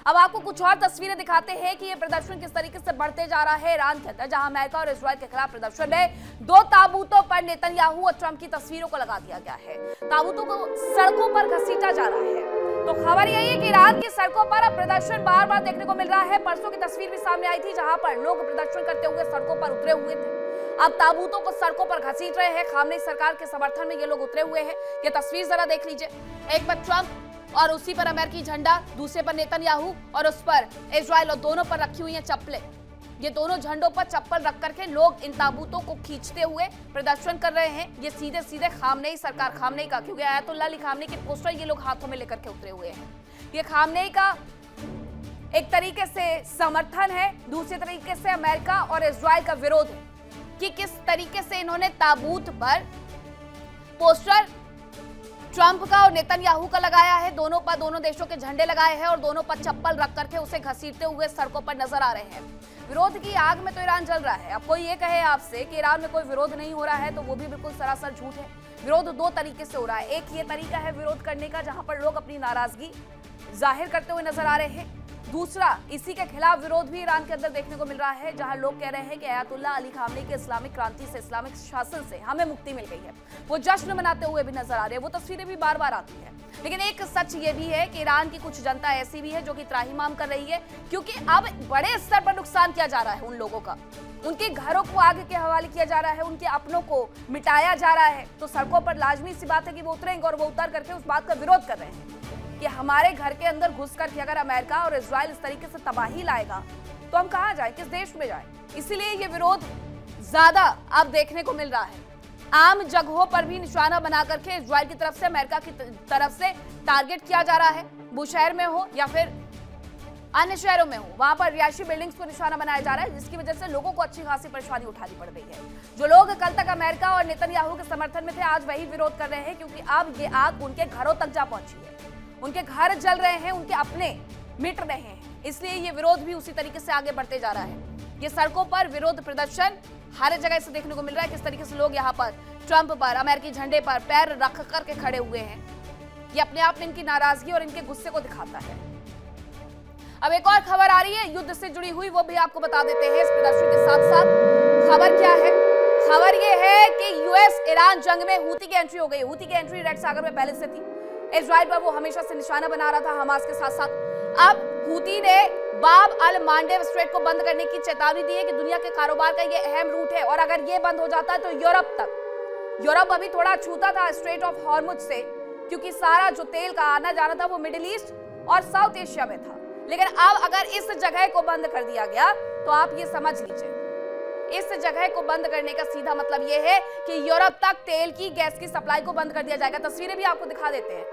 अब आपको कुछ और तस्वीरें दिखाते हैं कि ये प्रदर्शन किस तरीके से बढ़ते जा रहा है ईरान के अंदर, जहां अमेरिका और इजराइल के खिलाफ प्रदर्शन में 2 ताबूतों पर नेतन्याहू और ट्रंप की तस्वीरों को लगा दिया गया है। ताबूतों को सड़कों पर घसीटा जा रहा है। तो खबर यही है कि ईरान की सड़कों पर अब प्रदर्शन बार बार देखने को मिल रहा है। परसों की तस्वीर भी सामने आई थी जहां पर लोग प्रदर्शन करते हुए सड़कों पर उतरे हुए थे। अब ताबूतों को सड़कों पर घसीट रहे हैं। खामनेई सरकार के समर्थन में ये लोग उतरे हुए हैं। ये तस्वीर जरा देख लीजिए। एक पर ट्रंप और उसी पर अमेरिकी झंडा, दूसरे पर नेतन्याहू और उस पर इजराइल, और दोनों पर रखी हुई हैं चप्पलें। ये दोनों झंडों पर चप्पल रख करके लोग इन ताबूतों को खींचते हुए प्रदर्शन कर रहे हैं। ये सीधे सीधे खामनेई सरकार, खामनेई का, क्योंकि आयतुल्लाह अली खामनेई के पोस्टर ये लोग हाथों में लेकर के उतरे हुए हैं। ये खामनेई का एक तरीके से समर्थन है, दूसरे तरीके से अमेरिका और इजराइल का विरोध है कि किस तरीके से इन्होंने ताबूत पर पोस्टर ट्रंप का और नेतन्याहू का लगाया है। दोनों पर दोनों देशों के झंडे लगाए हैं और दोनों पर चप्पल रख करके उसे घसीटते हुए सड़कों पर नजर आ रहे हैं। विरोध की आग में तो ईरान जल रहा है। अब कोई ये कहे आपसे कि ईरान में कोई विरोध नहीं हो रहा है तो वो भी बिल्कुल सरासर झूठ है। विरोध 2 तरीके से हो रहा है। एक ये तरीका है विरोध करने का जहां पर लोग अपनी नाराजगी जाहिर करते हुए नजर आ रहे हैं। दूसरा, इसी के खिलाफ विरोध भी ईरान के अंदर देखने को मिल रहा है जहां लोग कह रहे हैं कि आयतुल्लाह अली खामनेई के इस्लामिक क्रांति से, इस्लामिक शासन से हमें मुक्ति मिल गई है। वो जश्न मनाते हुए भी नजर आ रहे हैं। वो तस्वीरें भी बार बार आती है। लेकिन एक सच ये भी है कि ईरान की कुछ जनता ऐसी भी है जो कि त्राहिमाम कर रही है, क्योंकि अब बड़े स्तर पर नुकसान किया जा रहा है उन लोगों का। उनके घरों को आग के हवाले किया जा रहा है, उनके अपनों को मिटाया जा रहा है। तो सड़कों पर लाजमी सी बात है कि वो उतरेंगे और वो उतर करके उस बात का विरोध कर रहे हैं कि हमारे घर के अंदर घुस करके अगर अमेरिका और इजराइल इस तरीके से तबाही लाएगा तो हम कहां जाएं, किस देश में जाएं। इसीलिए ये विरोध ज्यादा अब देखने को मिल रहा है। आम जगहों पर भी निशाना बना करके इजराइल की तरफ से, अमेरिका की तरफ से टारगेट किया जा रहा है। बुशहर में हो या फिर अन्य शहरों में हो, वहां पर रिहायशी बिल्डिंग्स को निशाना बनाया जा रहा है, जिसकी वजह से लोगों को अच्छी खासी परेशानी उठानी पड़ रही है। जो लोग कल तक अमेरिका और नेतन्याहू के समर्थन में थे, आज वही विरोध कर रहे हैं, क्योंकि अब ये आग उनके घरों तक जा पहुंची है। उनके घर जल रहे हैं, उनके अपने मिट रहे हैं। इसलिए ये विरोध भी उसी तरीके से आगे बढ़ते जा रहा है। ये सड़कों पर विरोध प्रदर्शन हर जगह से देखने को मिल रहा है। किस तरीके से लोग यहाँ पर ट्रंप पर, अमेरिकी झंडे पर पैर रख करके खड़े हुए हैं। ये अपने आप में इनकी नाराजगी और इनके गुस्से को दिखाता है। अब एक और खबर आ रही है युद्ध से जुड़ी हुई, वो भी आपको बता देते हैं इस प्रदर्शन के साथ साथ। खबर क्या है? खबर ये है कि यूएस ईरान जंग में हूती की एंट्री हो गई। हूती की एंट्री रेड सागर में पहले से थी। इजराइल पर वो हमेशा से निशाना बना रहा था हमास के साथ साथ। अब हूती ने बाब अल मांडेव स्ट्रेट को बंद करने की चेतावनी दी है कि दुनिया के कारोबार का ये अहम रूट है और अगर ये बंद हो जाता है तो यूरोप अभी थोड़ा छूता था स्ट्रेट ऑफ हॉर्मुज से, क्योंकि सारा जो तेल का आना जाना था वो मिडिल ईस्ट और साउथ एशिया में था। लेकिन अब अगर इस जगह को बंद कर दिया गया तो आप ये समझ लीजिए, इस जगह को बंद करने का सीधा मतलब यह है कि यूरोप तक तेल की, गैस की सप्लाई को बंद कर दिया जाएगा। तस्वीरें भी आपको दिखा देते हैं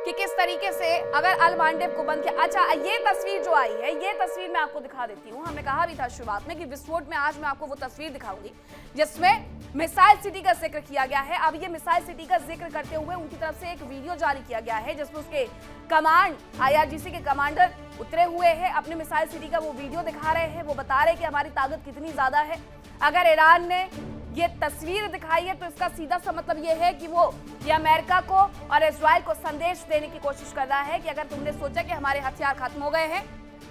कि किस तरीके से अगर अल मांडेव को बंद किया। अच्छा, ये तस्वीर जो आई है, ये तस्वीर मैं आपको दिखा देती हूँ। हमने कहा भी था शुरुआत में कि विस्फोट में आज मैं आपको वो तस्वीर दिखाऊंगी जिसमें मिसाइल सिटी का जिक्र किया गया है। अब ये मिसाइल सिटी का जिक्र करते हुए उनकी तरफ से एक वीडियो जारी किया गया है जिसमें उसके कमांड, IRGC के कमांडर उतरे हुए हैं, अपने मिसाइल सिटी का वो वीडियो दिखा रहे हैं। वो बता रहे हैं कि हमारी ताकत कितनी ज्यादा है। अगर ईरान ने ये तस्वीर दिखाई है तो इसका सीधा सा मतलब ये है कि वो ये अमेरिका को और इजराइल को संदेश देने की कोशिश कर रहा है कि अगर तुमने सोचा कि हमारे हथियार खत्म हो गए हैं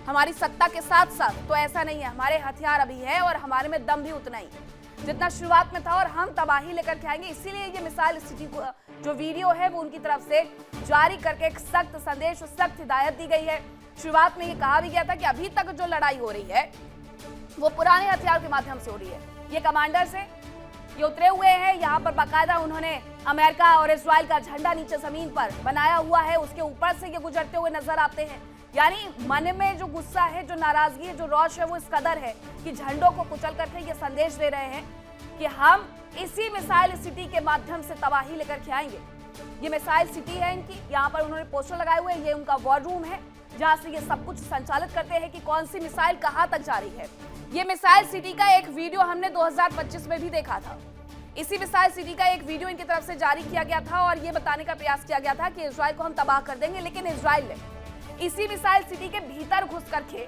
हमारी सत्ता के साथ साथ, तो ऐसा नहीं है। हमारे हथियार अभी है और हमारे में दम भी उतना ही जितना शुरुआत में था और हम तबाही लेकर के आएंगे। इसीलिए ये मिसाइल सिटी को जो वीडियो है वो उनकी तरफ से जारी करके एक सख्त संदेश, सख्त हिदायत दी गई है। शुरुआत में ये कहा भी गया था कि अभी तक जो लड़ाई हो रही है वो पुराने हथियार के माध्यम से हो रही है। ये कमांडर्स हैं, ये उतरे हुए हैं। यहाँ पर बाकायदा उन्होंने अमेरिका और इजराइल का झंडा नीचे जमीन पर बनाया हुआ है, उसके ऊपर से ये गुजरते हुए नजर आते हैं। यानी मन में जो गुस्सा है, जो नाराजगी है, जो रोष है, वो इस कदर है कि झंडों को कुचल करके ये संदेश दे रहे हैं कि हम इसी मिसाइल सिटी के माध्यम से तबाही लेकर के आएंगे। ये मिसाइल सिटी है इनकी, यहाँ पर उन्होंने पोस्टर लगाए हुए हैं। ये उनका वॉर रूम है जहाँ से ये सब कुछ संचालित करते हैं कि कौन सी मिसाइल कहाँ तक जा रही है। ये मिसाइल सिटी का एक वीडियो हमने 2025 में भी देखा था। इसी मिसाइल सिटी का एक वीडियो इनकी तरफ से जारी किया गया था और ये बताने का प्रयास किया गया था कि इजराइल को हम तबाह कर देंगे, लेकिन इजराइल ने इसी मिसाइल सिटी के भीतर घुस करके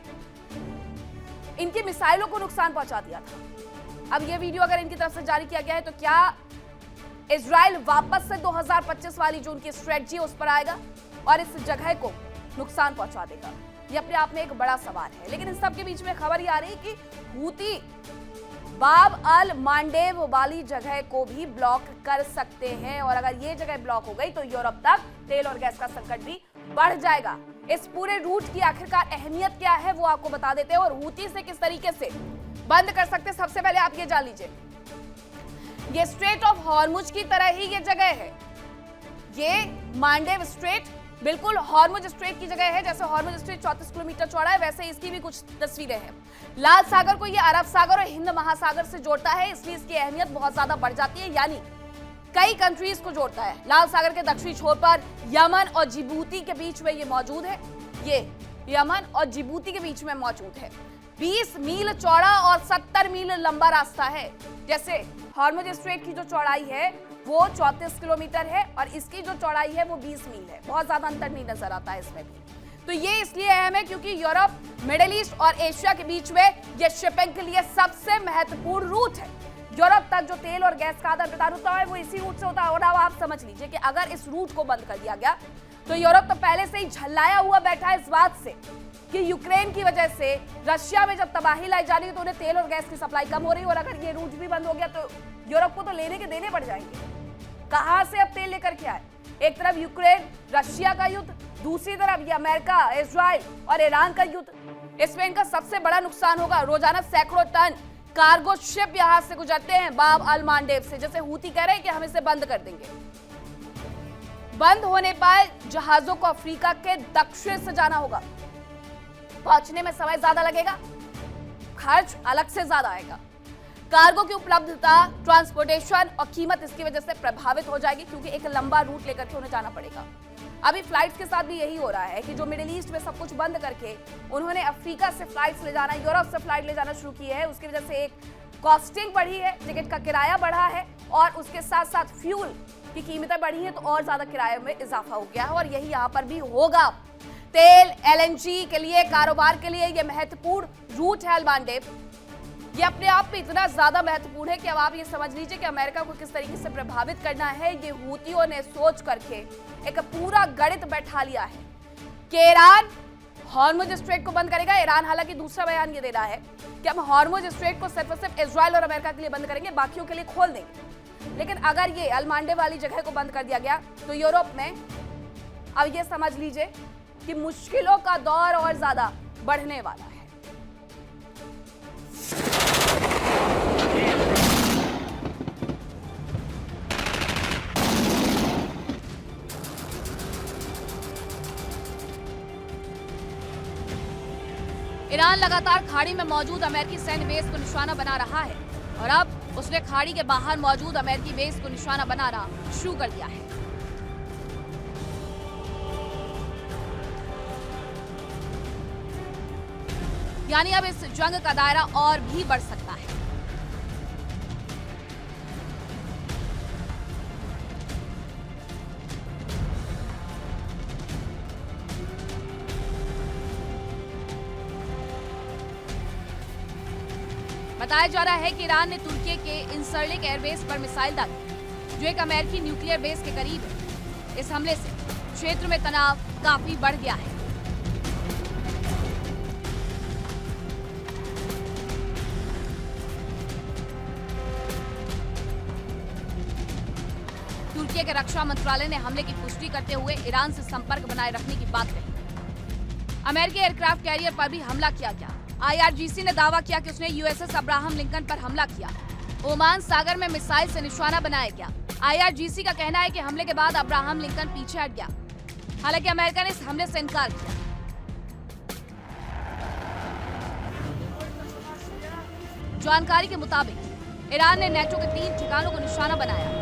इनकी मिसाइलों को नुकसान पहुंचा दिया था। अब ये वीडियो अगर इनकी तरफ से जारी किया गया है तो क्या इजराइल वापस से 2025 वाली जो उनकी स्ट्रेटजी है उस पर आएगा और इस जगह को नुकसान पहुंचा देगा? ये अपने आप में एक बड़ा सवाल है। लेकिन इन सब के बीच में खबर ये आ रही कि हूती बाब अल मांडेब वाली जगह को भी ब्लॉक कर सकते हैं, और अगर ये जगह ब्लॉक हो गई तो यूरोप तक तेल और गैस का संकट भी बढ़ जाएगा। इस पूरे रूट की आखिरकार अहमियत क्या है वो आपको बता देते हैं, और हूती से किस तरीके से बंद कर सकते हैं। सबसे पहले आप ये जान लीजिए, ये स्ट्रेट ऑफ हॉर्मुज की तरह ही ये जगह है। ये मांडेब स्ट्रेट बिल्कुल हॉर्मुज स्ट्रेट की जगह है। जैसे हॉर्मुज स्ट्रेट 34 किलोमीटर चौड़ा है, वैसे इसकी भी कुछ तस्वीरें हैं। लाल सागर को ये अरब सागर और हिंद महासागर से जोड़ता है, इसलिए इसकी अहमियत बहुत ज्यादा बढ़ जाती है, यानी कई कंट्रीज को जोड़ता है। लाल सागर के दक्षिणी छोर पर यमन और जिबूती के बीच में ये मौजूद है। ये यमन और जिबूती के बीच में मौजूद है। 20 मील चौड़ा और 70 मील लंबा रास्ता है। जैसे हॉर्मुज स्ट्रेट की जो चौड़ाई है वो 34 किलोमीटर है और इसकी जो चौड़ाई है वो 20 मील है। बहुत ज्यादा अंतर नहीं नजर आता है इसमें भी। तो ये इसलिए अहम है क्योंकि यूरोप, मिडिल ईस्ट और एशिया के बीच में ये शिपिंग के लिए सबसे महत्वपूर्ण रूट है। यूरोप तक जो तेल और गैस का आदान प्रदान होता है वो इसी रूट से होता है। और अब आप समझ लीजिए कि अगर इस रूट को बंद कर दिया गया तो यूरोप तो पहले से ही झल्लाया हुआ बैठा है इस बात से कि यूक्रेन की वजह से रशिया में जब तबाही लाई जा रही है तो उन्हें तेल और गैस की सप्लाई कम हो रही है, और अगर ये रूट भी बंद हो गया तो यूरोप को तो लेने के देने पड़ जाएंगे। कहां से अब तेल लेकर के आए? एक तरफ यूक्रेन रशिया का युद्ध, दूसरी तरफ ये अमेरिका, इजराइल और ईरान का युद्ध। इसमें इनका सबसे बड़ा नुकसान होगा। रोजाना सैकड़ों टन कार्गो शिप यहां से गुजरते हैं बाब अल मांडेब से। जैसे हूती कह रहे हैं कि हम इसे बंद कर देंगे। बंद होने पर जहाजों को अफ्रीका के दक्षिण से जाना होगा। पहुंचने में समय ज्यादा लगेगा, खर्च अलग से ज्यादा आएगा। कार्गो की उपलब्धता, ट्रांसपोर्टेशन और कीमत इसकी वजह से प्रभावित हो जाएगी क्योंकि एक लंबा रूट लेकर के उन्हें जाना पड़ेगा। अभी फ्लाइट्स के साथ भी यही हो रहा है कि जो मिडिल ईस्ट में सब कुछ बंद करके उन्होंने अफ्रीका से फ्लाइट्स ले जाना, यूरोप से फ्लाइट ले जाना शुरू की है। उसकी वजह से एक कॉस्टिंग बढ़ी है, टिकट का किराया बढ़ा है और उसके साथ साथ फ्यूल की कीमतें बढ़ी है, तो और ज्यादा किराए में इजाफा हो गया है और यही यहाँ पर भी होगा। तेल, एलएनजी के लिए, कारोबार के लिए ये महत्वपूर्ण रूट है अल मांडेब। ये अपने आप में इतना ज्यादा महत्वपूर्ण है कि अब आप ये समझ लीजिए कि अमेरिका को किस तरीके से प्रभावित करना है। ये हूतियों ने सोच करके एक पूरा गणित बैठा लिया है कि ईरान हॉर्मुज स्ट्रेट को बंद करेगा। ईरान हालांकि दूसरा बयान ये दे रहा है कि हम हॉर्मुज स्ट्रेट को सिर्फ और सिर्फ इजराइल और अमेरिका के लिए बंद करेंगे, बाकियों के लिए खोल देंगे। लेकिन अगर ये अल मांडेब वाली जगह को बंद कर दिया गया तो यूरोप में अब ये समझ लीजिए कि मुश्किलों का दौर और ज्यादा बढ़ने वाला है। ईरान लगातार खाड़ी में मौजूद अमेरिकी सैन्य बेस को निशाना बना रहा है और अब उसने खाड़ी के बाहर मौजूद अमेरिकी बेस को निशाना बनाना शुरू कर दिया है। यानी अब इस जंग का दायरा और भी बढ़ सकता है। बताया जा रहा है कि ईरान ने तुर्की के इंसरलिक एयरबेस पर मिसाइल दागी, जो एक अमेरिकी न्यूक्लियर बेस के करीब है। इस हमले से क्षेत्र में तनाव काफी बढ़ गया है। तुर्की के रक्षा मंत्रालय ने हमले की पुष्टि करते हुए ईरान से संपर्क बनाए रखने की बात कही। अमेरिकी एयरक्राफ्ट कैरियर पर भी हमला किया गया। IRGC ने दावा किया कि उसने USS अब्राहम लिंकन पर हमला किया। ओमान सागर में मिसाइल से निशाना बनाया गया। IRGC का कहना है कि हमले के बाद अब्राहम लिंकन पीछे हट गया। हालांकि अमेरिका ने इस हमले से इनकार किया। जानकारी के मुताबिक ईरान ने नेटो के 3 ठिकानों को निशाना बनाया।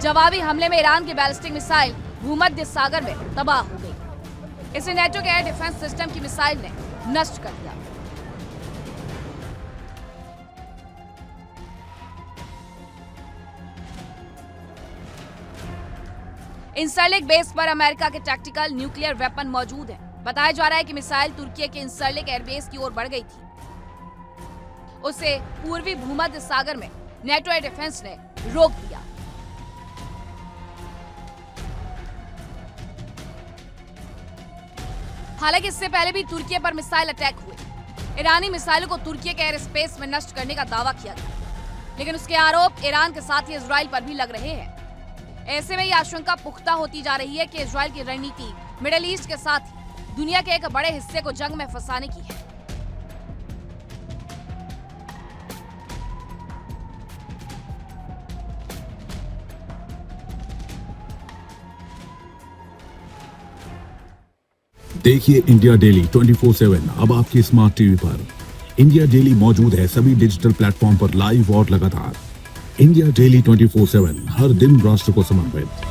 जवाबी हमले में ईरान की बैलिस्टिक मिसाइल भूमध्य सागर में तबाह हो गई। इसे नेटो के एयर डिफेंस सिस्टम की मिसाइल ने नष्ट कर दिया। इंसरलिक बेस पर अमेरिका के टैक्टिकल न्यूक्लियर वेपन मौजूद है। बताया जा रहा है कि मिसाइल तुर्की के इंसरलिक एयरबेस की ओर बढ़ गई थी। उसे पूर्वी भूमध्य सागर में नेटो एयर डिफेंस ने रोक दिया। हालांकि इससे पहले भी तुर्की पर मिसाइल अटैक हुए। ईरानी मिसाइलों को तुर्की के एयर स्पेस में नष्ट करने का दावा किया गया, लेकिन उसके आरोप ईरान के साथ ही इजराइल पर भी लग रहे हैं। ऐसे में यह आशंका पुख्ता होती जा रही है कि इजराइल की रणनीति मिडिल ईस्ट के साथ ही दुनिया के एक बड़े हिस्से को जंग में फंसाने की है। देखिए इंडिया डेली 24/7 अब आपके स्मार्ट टीवी पर। इंडिया डेली मौजूद है सभी डिजिटल प्लेटफॉर्म पर लाइव और लगातार। इंडिया डेली 24/7 हर दिन राष्ट्र को समर्पित।